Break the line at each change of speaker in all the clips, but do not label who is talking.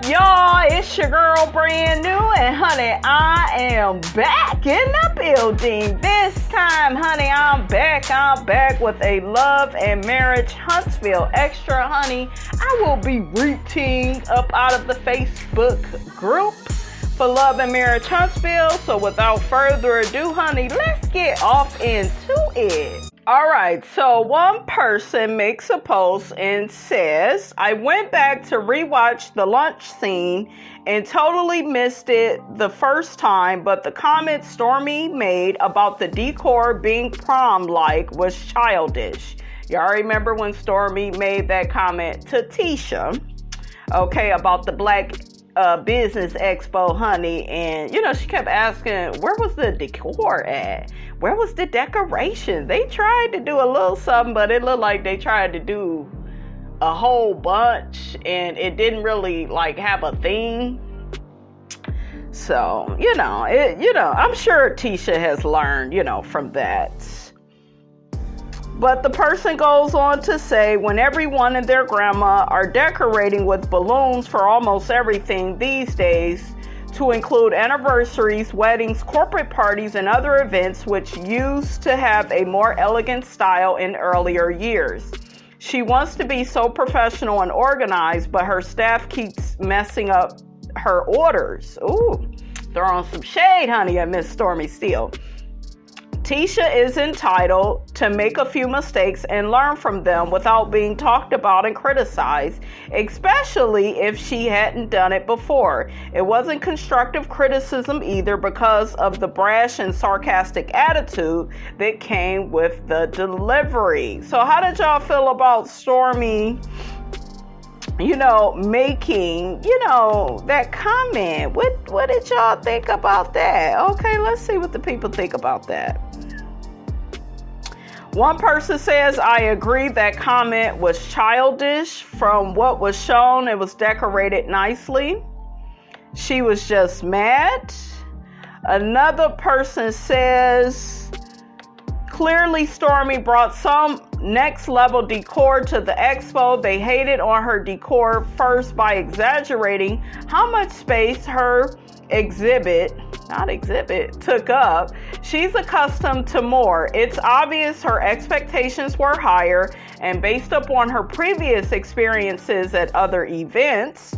Y'all, it's your girl Brand New, and honey, I am back in the building. This time, honey, I'm back with a Love and Marriage Huntsville Extra, honey. I will be reading up out of the Facebook group for Love and Marriage Huntsville. So without further ado, honey, let's get off into it. Alright, so one person makes a post and says, I went back to rewatch the lunch scene and totally missed it the first time, but the comment Stormi made about the decor being prom-like was childish. Y'all remember when Stormi made that comment to Tisha, okay, about the Black Business Expo, honey, and she kept asking, where was the decor at? Where was the decoration? They tried to do a little something, but it looked like they tried to do a whole bunch, and it didn't really have a theme. So, I'm sure Tisha has learned, from that. But the person goes on to say, when everyone and their grandma are decorating with balloons for almost everything these days, to include anniversaries, weddings, corporate parties, and other events which used to have a more elegant style in earlier years. She wants to be so professional and organized, but her staff keeps messing up her orders. Ooh, throwing some shade, honey, at Miss Stormi Steele. Tisha is entitled to make a few mistakes and learn from them without being talked about and criticized, especially if she hadn't done it before. It wasn't constructive criticism either because of the brash and sarcastic attitude that came with the delivery. So how did y'all feel about Stormi, making, that comment? What did y'all think about that? Okay, let's see what the people think about that. One person says, I agree that comment was childish. From what was shown, it was decorated nicely. She was just mad. Another person says, clearly Stormi brought some next level decor to the expo. They hated on her decor first by exaggerating how much space her exhibit took up. She's accustomed to more. It's obvious her expectations were higher, and based upon her previous experiences at other events,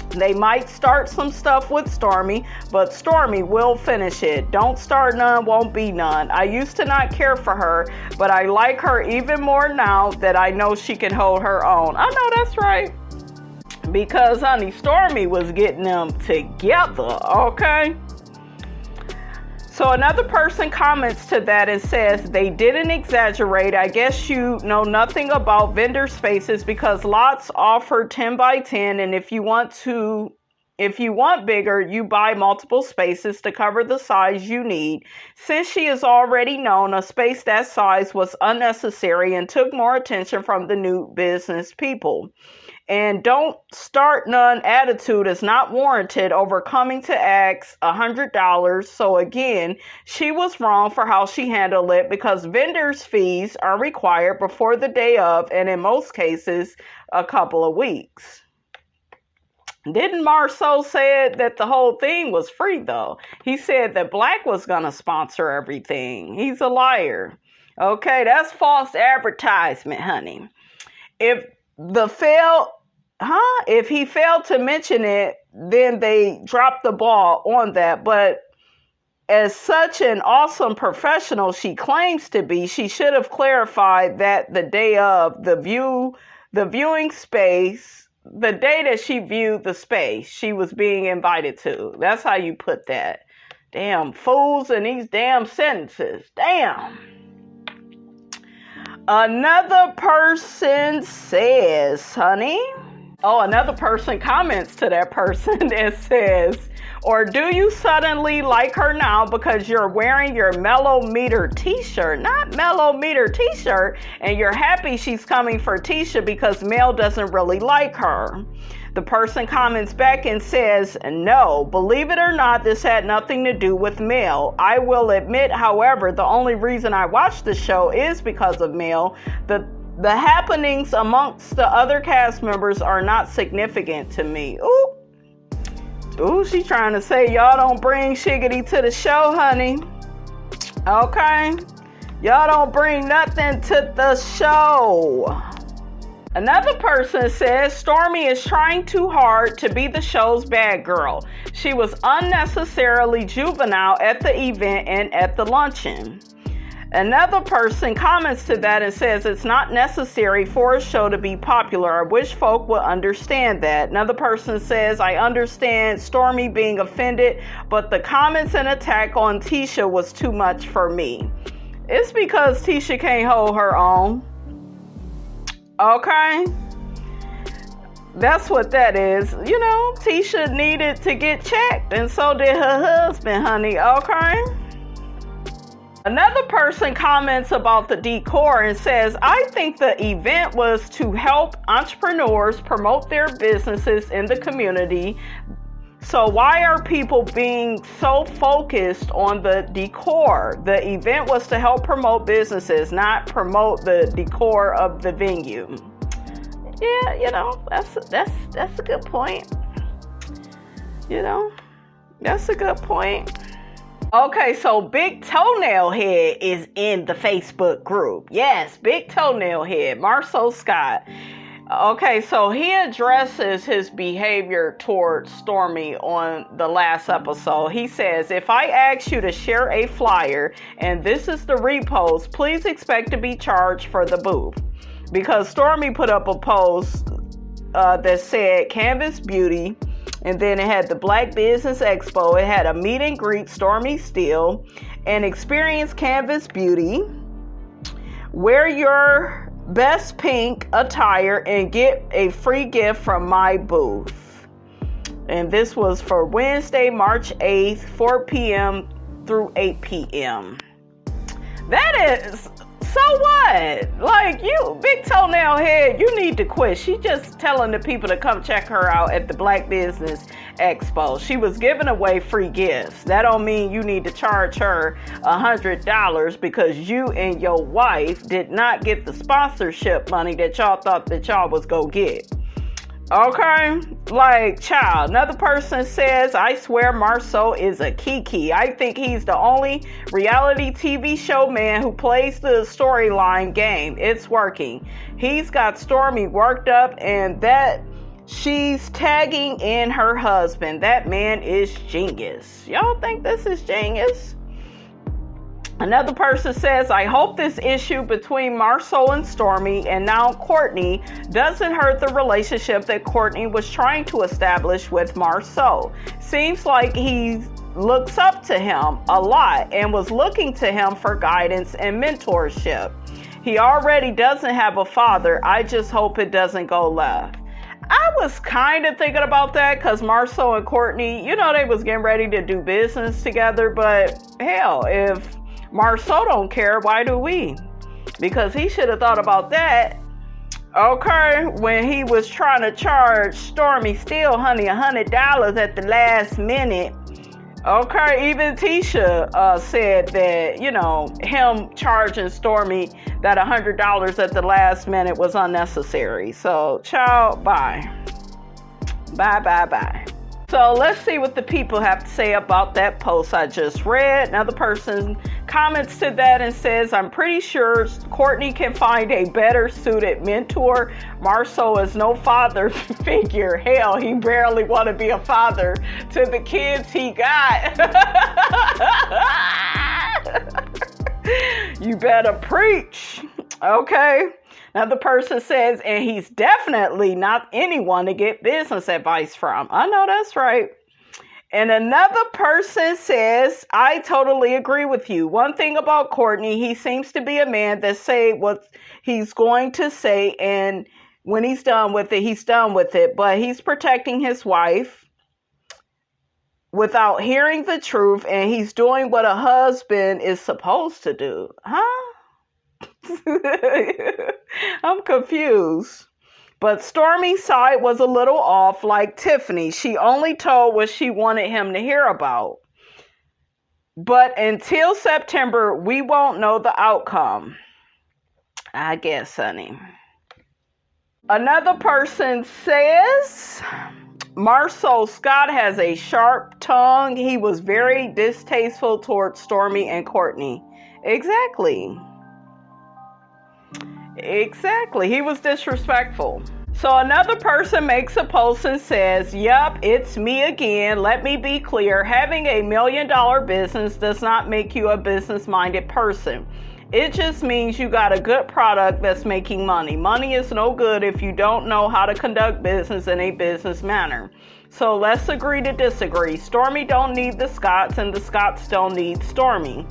they might start some stuff with Stormi, but Stormi will finish it. Don't start none, won't be none. I used to not care for her, but I like her even more now that I know she can hold her own. I know that's right. Because, honey, Stormi was getting them together, okay? So another person comments to that and says, they didn't exaggerate. I guess you know nothing about vendor spaces because lots offer 10 by 10. And if you want bigger, you buy multiple spaces to cover the size you need. Since she is already known, a space that size was unnecessary and took more attention from the new business people. And don't start none attitude is not warranted over coming to ask $100. So again, she was wrong for how she handled it because vendors' fees are required before the day of, and in most cases, a couple of weeks. Didn't Marsau say that the whole thing was free though? He said that Black was going to sponsor everything. He's a liar. Okay, that's false advertisement, honey. If he failed to mention it, then they dropped the ball on that. But as such an awesome professional she claims to be, she should have clarified that the day of the viewing space, the day that she viewed the space she was being invited to. That's how you put that. Damn fools in these damn sentences. Damn. Another person says, honey. Oh, another person comments to that person and says, or do you suddenly like her now because you're wearing your Mellow Meter t-shirt? Not Mellow Meter t-shirt, and you're happy she's coming for Tisha because Mel doesn't really like her. The person comments back and says, no, believe it or not, this had nothing to do with Mel. I will admit, however, the only reason I watched the show is because of Mel. The happenings amongst the other cast members are not significant to me. Ooh. Ooh, she trying to say y'all don't bring Shiggity to the show, honey. Okay? Y'all don't bring nothing to the show. Another person says Stormi is trying too hard to be the show's bad girl. She was unnecessarily juvenile at the event and at the luncheon. Another person comments to that and says it's not necessary for a show to be popular. I wish folk would understand that. Another person says, I understand Stormi being offended, but the comments and attack on Tisha was too much for me. It's because Tisha can't hold her own. Okay? That's what that is. You know, Tisha needed to get checked, and so did her husband, honey. Okay? Another person comments about the decor and says, I think the event was to help entrepreneurs promote their businesses in the community. So why are people being so focused on the decor? The event was to help promote businesses, not promote the decor of the venue. Yeah, you know, that's a good point. You know, that's a good point. Okay, so Big Toenail Head is in the Facebook group. Yes, Big Toenail Head, Marsau Scott. Okay, so he addresses his behavior towards Stormi on the last episode. He says, if I ask you to share a flyer and this is the repost, please expect to be charged for the booth. Because Stormi put up a post that said Canvas Beauty, and then it had the Black Business Expo. It had a meet and greet, Stormi Steele, and experience Canvas Beauty. Wear your best pink attire and get a free gift from my booth. And this was for Wednesday, March 8th, 4 p.m. through 8 p.m. That is, so what? Like, you, Big Toenail Head, you need to quit. She just telling the people to come check her out at the Black Business Expo. She was giving away free gifts. That don't mean you need to charge her $100 because you and your wife did not get the sponsorship money that y'all thought that y'all was gonna get. Okay? Like, child. Another person says, I swear Marsau is a kiki. I think he's the only reality TV show man who plays the storyline game. It's working. He's got Stormi worked up, and that she's tagging in her husband. That man is genius. Y'all think this is genius? Another person says, I hope this issue between Marsau and Stormi and now Courtney doesn't hurt the relationship that Courtney was trying to establish with Marsau. Seems like he looks up to him a lot and was looking to him for guidance and mentorship. He already doesn't have a father. I just hope it doesn't go left. I was kind of thinking about that because Marsau and Courtney, you know, they was getting ready to do business together, but hell, if Marsau don't care, why do we? Because he should have thought about that, okay, when he was trying to charge Stormi Steele, honey, $100 at the last minute. Okay, even Tisha said that, you know, him charging Stormi that $100 at the last minute was unnecessary. So, child, bye. Bye. So let's see what the people have to say about that post I just read. Another person comments to that and says, I'm pretty sure Courtney can find a better suited mentor. Marsau is no father figure. Hell, he barely want to be a father to the kids he got. You better preach. Okay. Another person says, and he's definitely not anyone to get business advice from. I know that's right. And another person says, I totally agree with you. One thing about Courtney, he seems to be a man that say what he's going to say, and when he's done with it, he's done with it. But he's protecting his wife without hearing the truth, and he's doing what a husband is supposed to do. Huh? I'm confused. But Stormi's side was a little off, like Tiffany. She only told what she wanted him to hear about. But until September, we won't know the outcome. I guess, honey. Another person says, Marsau Scott has a sharp tongue. He was very distasteful towards Stormi and Courtney. Exactly. He was disrespectful. So another person makes a post and says, "Yup, it's me again. Let me be clear. Having a $1 million business does not make you a business-minded person. It just means you got a good product that's making money. Money is no good if you don't know how to conduct business in a business manner. So let's agree to disagree. Stormi don't need the Scotts and the Scotts don't need Stormi.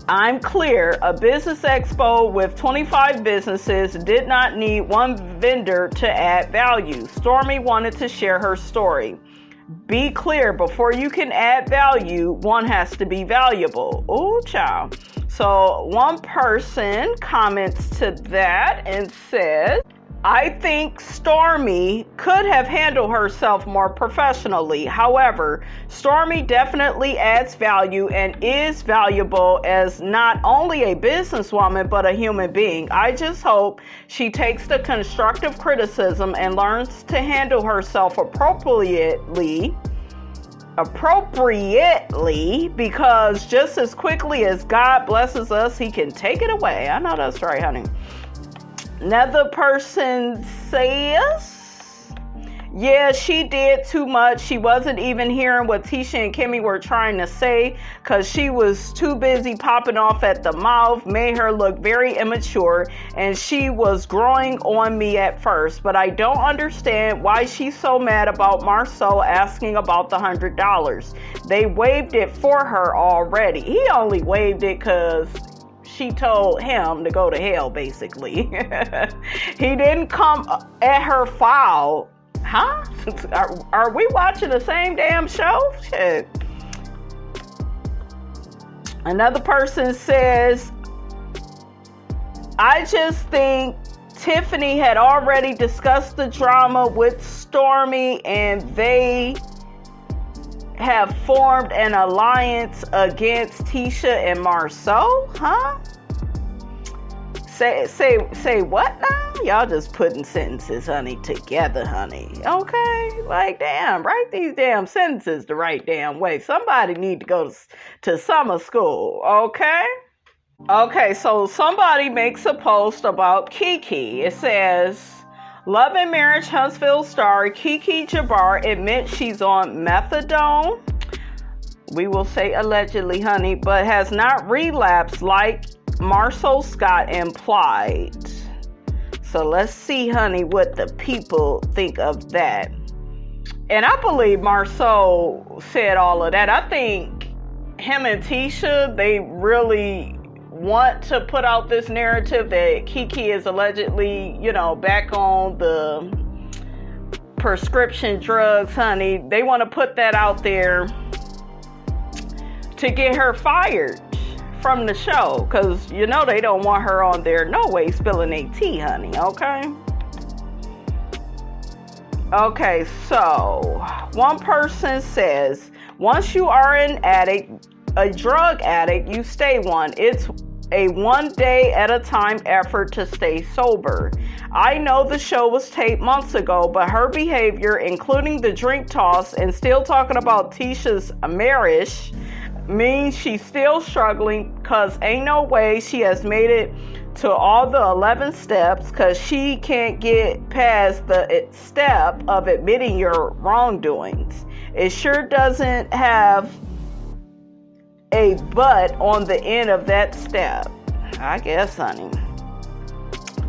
I'm clear, a business expo with 25 businesses did not need one vendor to add value. Stormi wanted to share her story. Be clear, before you can add value, one has to be valuable." Oh, child. So one person comments to that and says, "I think Stormi could have handled herself more professionally. However, Stormi definitely adds value and is valuable as not only a businesswoman, but a human being. I just hope she takes the constructive criticism and learns to handle herself appropriately, because just as quickly as God blesses us, he can take it away." I know that's right, honey. Another person says, "Yeah, she did too much. She wasn't even hearing what Tisha and Kimmy were trying to say because she was too busy popping off at the mouth. Made her look very immature, and she was growing on me at first. But I don't understand why she's so mad about Marsau asking about the $100. They waived it for her already." He only waived it because she told him to go to hell, basically. He didn't come at her foul. Huh? Are we watching the same damn show? Shit. Another person says, "I just think Tiffany had already discussed the drama with Stormi and they have formed an alliance against Tisha and Marsau." Huh? Say what now? Y'all just putting sentences, honey, together, honey. Okay? Like, damn, write these damn sentences the right damn way. Somebody need to go to summer school, okay? Okay, so somebody makes a post about Kiki. It says, "Love and Marriage Huntsville star Kiki Jabbar admits she's on methadone." We will say allegedly, honey, but has not relapsed like Marsau Scott implied. So let's see, honey, what the people think of that. And I believe Marsau said all of that. I think him and Tisha, they really want to put out this narrative that Kiki is allegedly, back on the prescription drugs, honey. They want to put that out there to get her fired from the show, because they don't want her on there no way spilling a tea, honey. Okay, so one person says, "Once you are an addict, a drug addict, you stay one. It's a one day at a time effort to stay sober. I know the show was taped months ago, but her behavior, including the drink toss and still talking about Tisha's marriage, means she's still struggling, because ain't no way she has made it to all the 11 steps, because she can't get past the step of admitting your wrongdoings. It sure doesn't have a but on the end of that step." I guess, honey.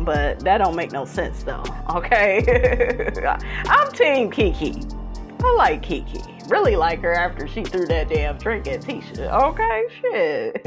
But that don't make no sense, though. Okay? I'm Team Kiki. I like Kiki. Really like her after she threw that damn drink at Tisha. Okay? Shit.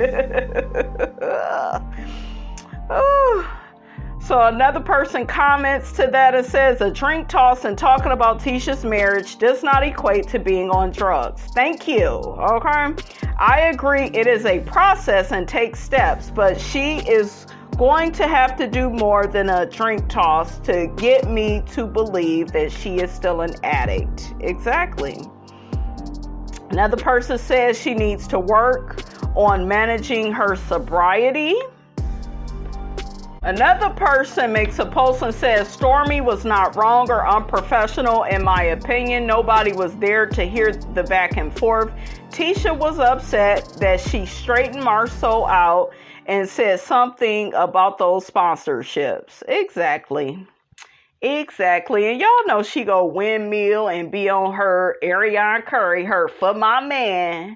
So another person comments to that and says, "A drink toss and talking about Tisha's marriage does not equate to being on drugs. Thank you." Okay? I agree it is a process and takes steps, but she is going to have to do more than a drink toss to get me to believe that she is still an addict. Exactly. Another person says she needs to work on managing her sobriety. Another person makes a post and says, Stormi was not wrong or unprofessional in my opinion. Nobody was there to hear the back and forth. Tisha was upset that she straightened Marsau out and said something about those sponsorships. Exactly. And y'all know she go windmill and be on her Ariana Curry, her For My Man.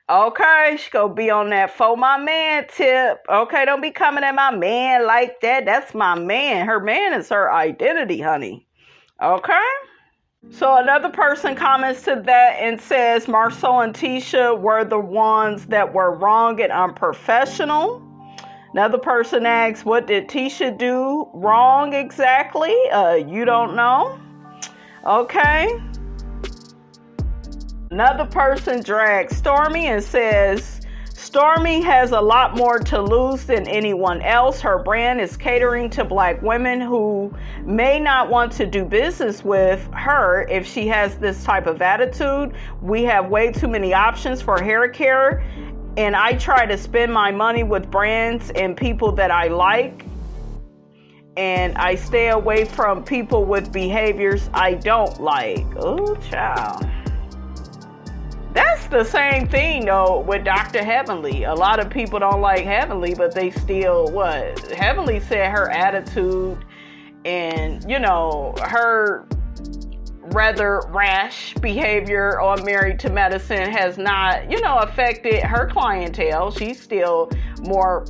Okay, she go be on that For My Man tip. Okay, don't be coming at my man like that. That's my man. Her man is her identity, honey. Okay? So another person comments to that and says Marsau and Tisha were the ones that were wrong and unprofessional. Another person asks, what did Tisha do wrong exactly? You don't know. Okay. Another person drags Stormi and says, Stormi has a lot more to lose than anyone else. Her brand is catering to black women who may not want to do business with her if she has this type of attitude. We have way too many options for hair care, and I try to spend my money with brands and people that I like, and I stay away from people with behaviors I don't like. Oh, child. That's the same thing, though, with Dr. Heavenly. A lot of people don't like Heavenly, but they still, Heavenly said her attitude and, her rather rash behavior on Married to Medicine has not, affected her clientele. She's still more,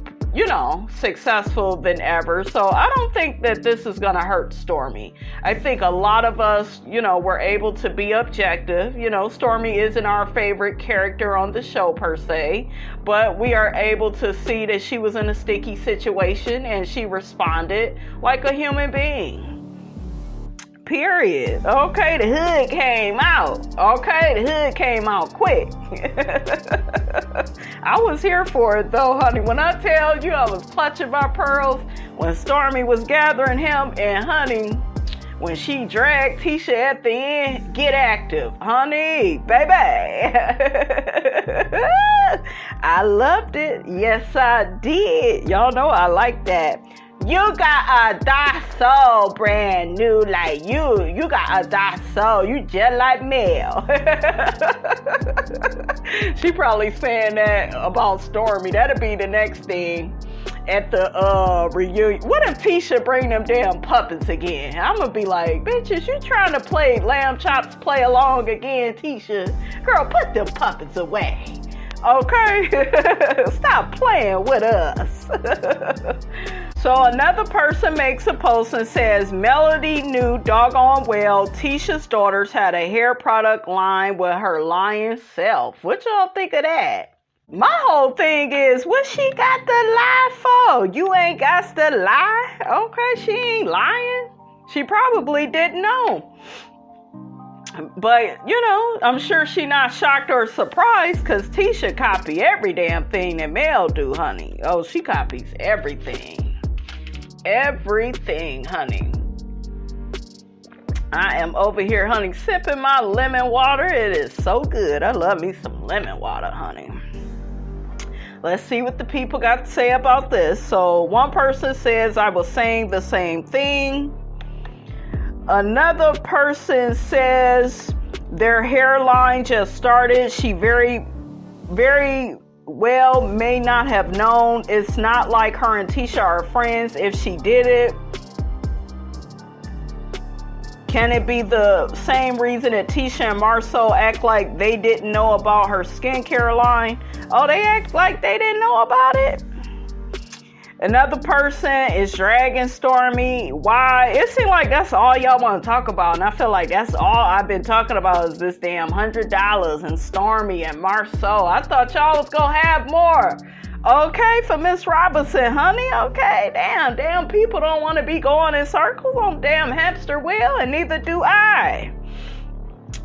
successful than ever. So I don't think that this is going to hurt Stormi. I think a lot of us, were able to be objective. Stormi isn't our favorite character on the show per se, but we are able to see that she was in a sticky situation and she responded like a human being. Period. Okay, the hood came out. Okay, the hood came out quick. I was here for it though, honey. When I tell you I was clutching my pearls when Stormi was gathering him, and honey, when she dragged Tisha at the end, get active, honey, baby. I loved it. Yes, I did. Y'all know I like that. You got a Dasso brand new, like you got a Dasso. You just like Mel. She probably saying that about Stormi. That'll be the next thing at the reunion. What if Tisha bring them damn puppets again? I'm gonna be like, bitches, you trying to play lamb chops play along again, Tisha? Girl, put them puppets away. Okay? Stop playing with us. So another person makes a post and says, Melody knew doggone well Tisha's daughters had a hair product line with her lying self. What y'all think of that? My whole thing is, what she got to lie for? You ain't got to lie? Okay, she ain't lying. She probably didn't know. But, I'm sure she not shocked or surprised because Tisha copy every damn thing that Mel do, honey. Oh, she copies everything. Everything, honey. I am over here, honey, sipping my lemon water. It is so good. I love me some lemon water, honey. Let's see what the people got to say about this. So one person says, I was saying the same thing. Another person says their hairline just started. She very, very well may not have known. It's not like her and Tisha are friends if she did it. Can it be the same reason that Tisha and Marsau act like they didn't know about her skincare line? Oh, they act like they didn't know about it? Another person is dragging Stormi. Why? It seems like that's all y'all want to talk about. And I feel like that's all I've been talking about is this damn $100 and Stormi and Marsau. I thought y'all was going to have more. Okay, for Miss Robinson, honey. Okay, damn people don't want to be going in circles on damn hamster wheel, and neither do I.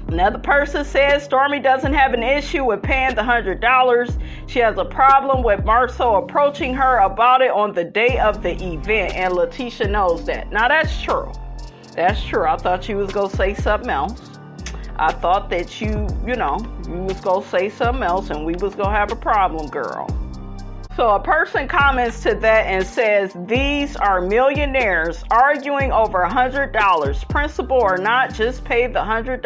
Another person says Stormi doesn't have an issue with paying the $100. She has a problem with Marsau approaching her about it on the day of the event, and Letitia knows that. Now that's true. That's true. I thought you was gonna say something else. I thought that you was gonna say something else, and we was gonna have a problem, girl. So a person comments to that and says, these are millionaires arguing over $100. Principal or not, just pay the $100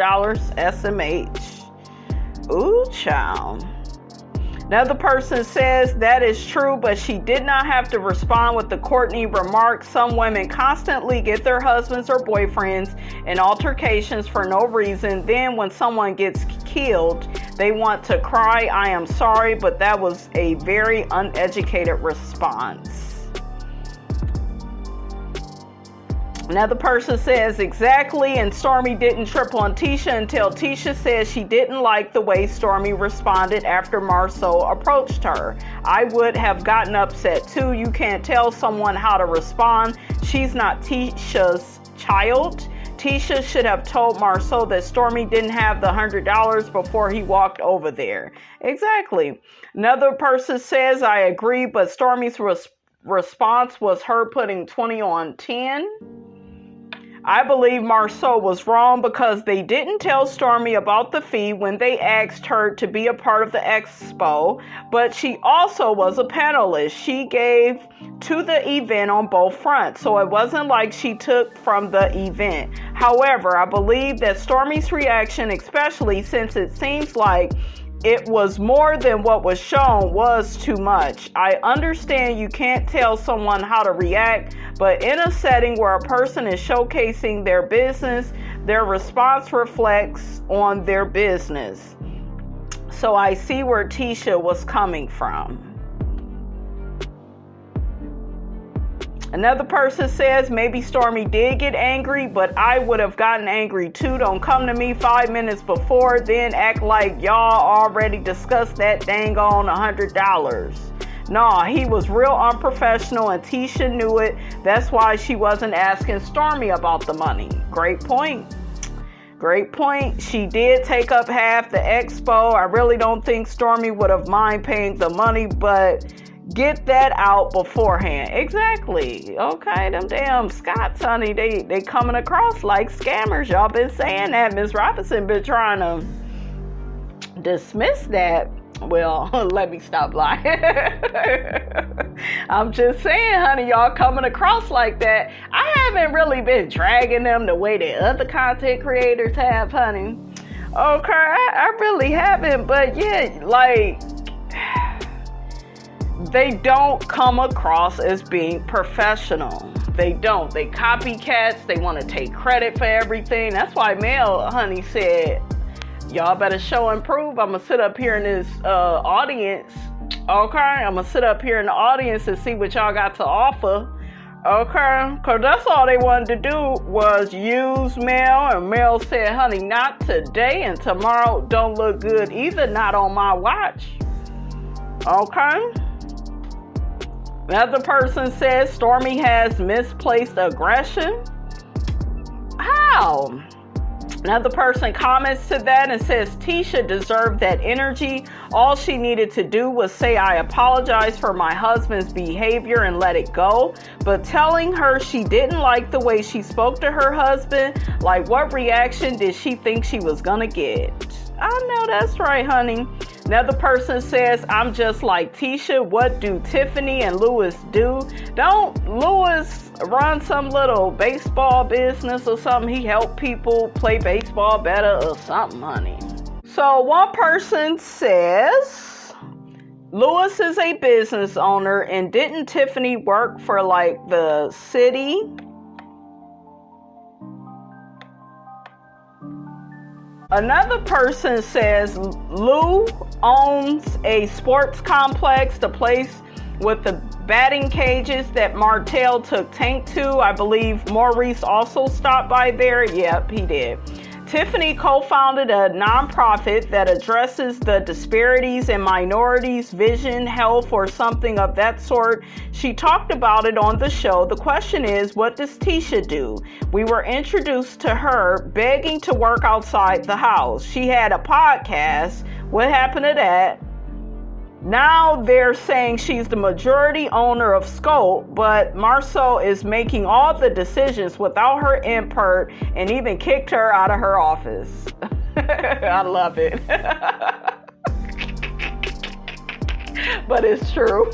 SMH. Ooh, child. Another person says that is true, but she did not have to respond with the Courtney remark. Some women constantly get their husbands or boyfriends in altercations for no reason. Then when someone gets killed, they want to cry, I am sorry, but that was a very uneducated response. Another person says, exactly, and Stormi didn't trip on Tisha until Tisha says she didn't like the way Stormi responded after Marsau approached her. I would have gotten upset too. You can't tell someone how to respond. She's not Tisha's child. Tisha should have told Marsau that Stormi didn't have the $100 before he walked over there. Exactly. Another person says, I agree, but Stormi's response was her putting 20 on 10. I believe Marsau was wrong because they didn't tell Stormi about the fee when they asked her to be a part of the EXPO, but she also was a panelist. She gave to the event on both fronts, so it wasn't like she took from the event. However, I believe that Stormi's reaction, especially since it seems like it was more than what was shown, was too much. I understand you can't tell someone how to react, but in a setting where a person is showcasing their business, their response reflects on their business. So I see where Tisha was coming from. Another person says, maybe Stormi did get angry, but I would have gotten angry too. Don't come to me 5 minutes before, then act like y'all already discussed that dang on $100. Nah, he was real unprofessional and Tisha knew it. That's why she wasn't asking Stormi about the money. Great point. Great point. She did take up half the EXPO. I really don't think Stormi would have mind paying the money, but get that out beforehand. Exactly. Okay, them damn Scots, honey, they coming across like scammers. Y'all been saying that. Ms. Robinson been trying to dismiss that. Well, let me stop lying. I'm just saying, honey, y'all coming across like that. I haven't really been dragging them the way that other content creators have, honey. Okay, I really haven't, but yeah, like, they don't come across as being professional. They don't. They copycats. They want to take credit for everything. That's why Mel, honey, said, y'all better show and prove. I'm going to sit up here in this audience. Okay? I'm going to sit up here in the audience and see what y'all got to offer. Okay? Because that's all they wanted to do was use Mel. And Mel said, honey, not today, and tomorrow don't look good either. Not on my watch. Okay? Another person says Stormi has misplaced aggression. How? Another person comments to that and says Tisha deserved that energy. All she needed to do was say, I apologize for my husband's behavior and let it go. But telling her she didn't like the way she spoke to her husband, like what reaction did she think she was gonna get? I know that's right, honey. Another person says, I'm just like Tisha. What do Tiffany and Lewis do? Don't Lewis run some little baseball business or something? He helped people play baseball better or something, honey. So one person says, Lewis is a business owner, and didn't Tiffany work for like the city? Another person says Lou owns a sports complex, the place with the batting cages that Martell took Tank to. I believe Maurice also stopped by there. Yep, he did. Tiffany co-founded a nonprofit that addresses the disparities in minorities, vision, health, or something of that sort. She talked about it on the show. The question is, what does Tisha do? We were introduced to her begging to work outside the house. She had a podcast. What happened to that? Now they're saying she's the majority owner of Scope, but Marsau is making all the decisions without her input and even kicked her out of her office. I love it. But it's true.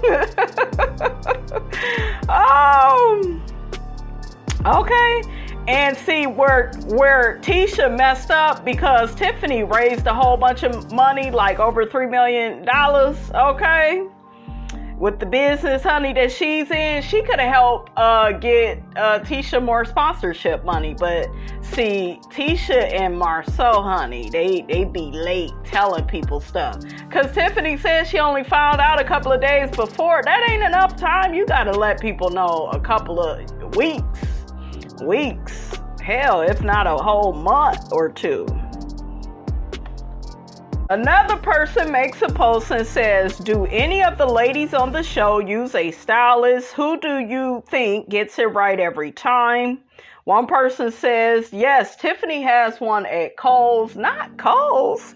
Okay. And see where Tisha messed up, because Tiffany raised a whole bunch of money, like over $3 million, okay? With the business, honey, that she's in. She could have helped get Tisha more sponsorship money. But see, Tisha and Marsau, honey, they be late telling people stuff. Because Tiffany said she only found out a couple of days before. That ain't enough time. You got to let people know a couple of weeks, hell, if not a whole month or two. Another person makes a post and says, do any of the ladies on the show use a stylist? Who do you think gets it right every time? One person says, yes, Tiffany has one at Kohl's. Not Kohl's.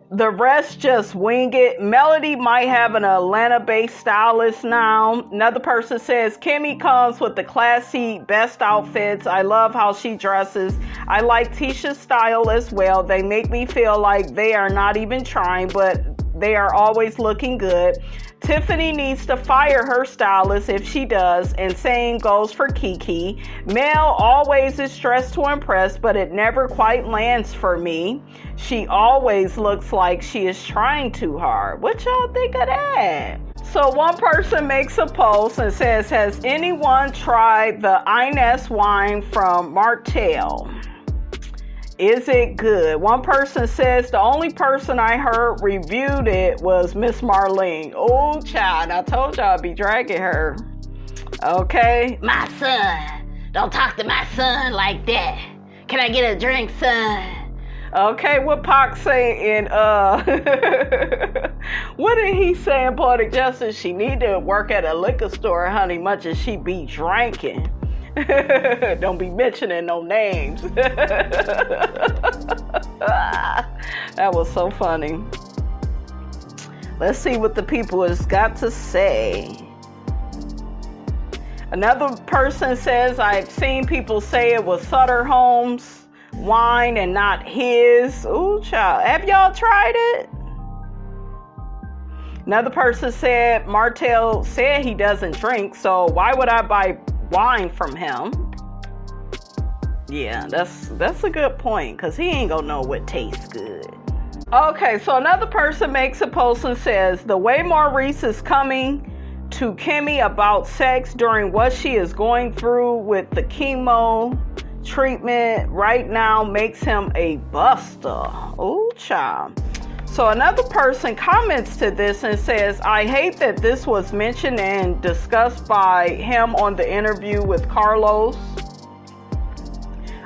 The rest just wing it. Melody might have an Atlanta-based stylist now. Another person says, Kimmy comes with the classy best outfits. I love how she dresses. I like Tisha's style as well. They make me feel like they are not even trying, but they are always looking good. Tiffany needs to fire her stylist if she does, and same goes for Kiki. Mel always is dressed to impress, but it never quite lands for me. She always looks like she is trying too hard. What y'all think of that? So one person makes a post and says, has anyone tried the Ines wine from Martell? Is it good? One person says, the only person I heard reviewed it was Miss Marlene. Oh, child, I told y'all I'd be dragging her. Okay.
My son. Don't talk to my son like that. Can I get a drink, son?
Okay, what Pac say in, what did he say in Poetic Justice? She need to work at a liquor store, honey, much as she be drinking. Don't be mentioning no names. That was so funny. Let's see what the people has got to say. Another person says, I've seen people say it was Sutter Homes wine and not his. Ooh, child. Have y'all tried it? Another person said, Martell said he doesn't drink, so why would I buy wine from him? Yeah, that's a good point, because he ain't gonna know what tastes good. Okay, so another person makes a post and says, the way Maurice is coming to Kimmy about sex during what she is going through with the chemo treatment right now makes him a buster. Ooh, child. So another person comments to this and says, I hate that this was mentioned and discussed by him on the interview with Carlos.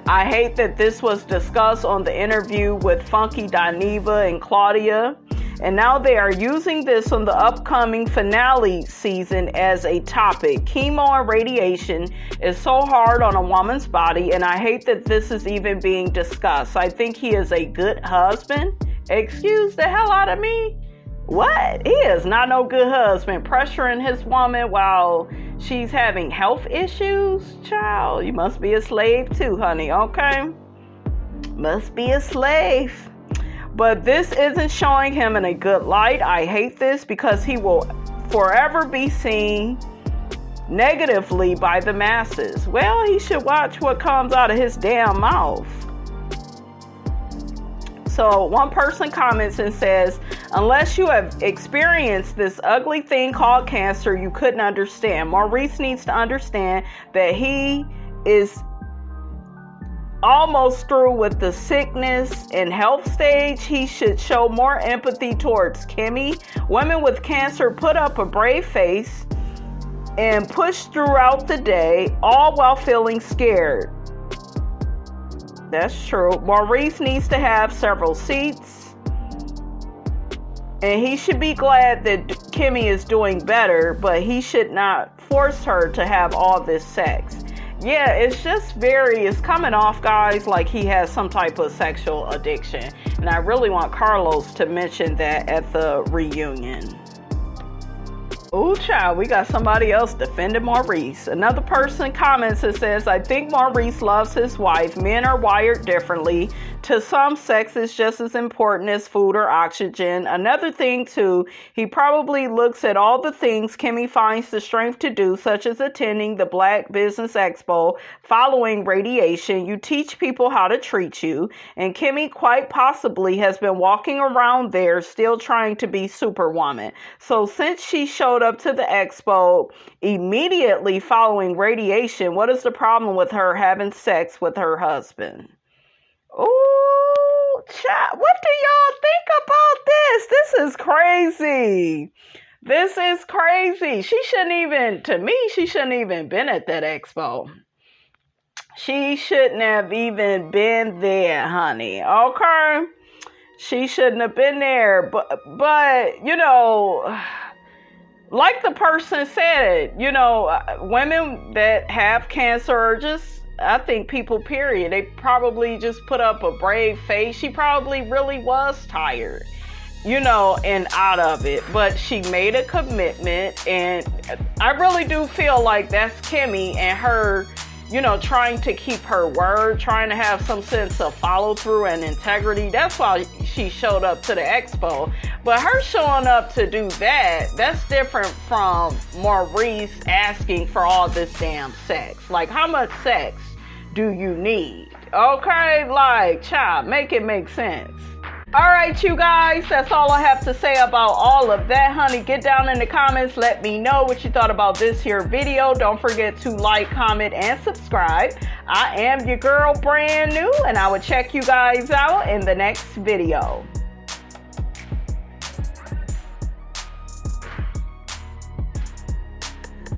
I hate that this was discussed on the interview with Funky Dineva and Claudia. And now they are using this on the upcoming finale season as a topic. Chemo and radiation is so hard on a woman's body, and I hate that this is even being discussed. I think he is a good husband. Excuse the hell out of me? What? He is not no good husband, pressuring his woman while she's having health issues. Child, you must be a slave too, honey, okay? Must be a slave. But this isn't showing him in a good light. I hate this because he will forever be seen negatively by the masses. Well, he should watch what comes out of his damn mouth. So one person comments and says, unless you have experienced this ugly thing called cancer, you couldn't understand. Maurice needs to understand that he is almost through with the sickness and health stage. He should show more empathy towards Kimmy. Women with cancer put up a brave face and push throughout the day, all while feeling scared. That's true. Maurice needs to have several seats, and he should be glad that Kimmy is doing better, but he should not force her to have all this sex. Yeah, it's just it's coming off, guys, like he has some type of sexual addiction. And I really want Carlos to mention that at the reunion. Ooh, child, we got somebody else defending Maurice. Another person comments and says, I think Maurice loves his wife. Men are wired differently. To some, sex is just as important as food or oxygen. Another thing, too, he probably looks at all the things Kimmy finds the strength to do, such as attending the Black Business Expo, following radiation. You teach people how to treat you. And Kimmy quite possibly has been walking around there still trying to be Superwoman. So since she showed up to the expo immediately following radiation, what is the problem with her having sex with her husband? Ooh, child, what do y'all think about this? This is crazy. This is crazy. She shouldn't even been at that expo. She shouldn't have even been there, honey. Okay? She shouldn't have been there. But you know, like the person said, you know, women that have cancer or just, I think people, period, they probably just put up a brave face. She probably really was tired, you know, and out of it. But she made a commitment, and I really do feel like that's Kimmy and her, you know, trying to keep her word, trying to have some sense of follow through and integrity. That's why she showed up to the expo. But her showing up to do that, that's different from Maurice asking for all this damn sex. Like, how much sex do you need? Okay, like, child, make it make sense. All right, you guys, that's all I have to say about all of that, honey. Get down in the comments. Let me know what you thought about this here video. Don't forget to like, comment, and subscribe. I am your girl, brand new, and I will check you guys out in the next video.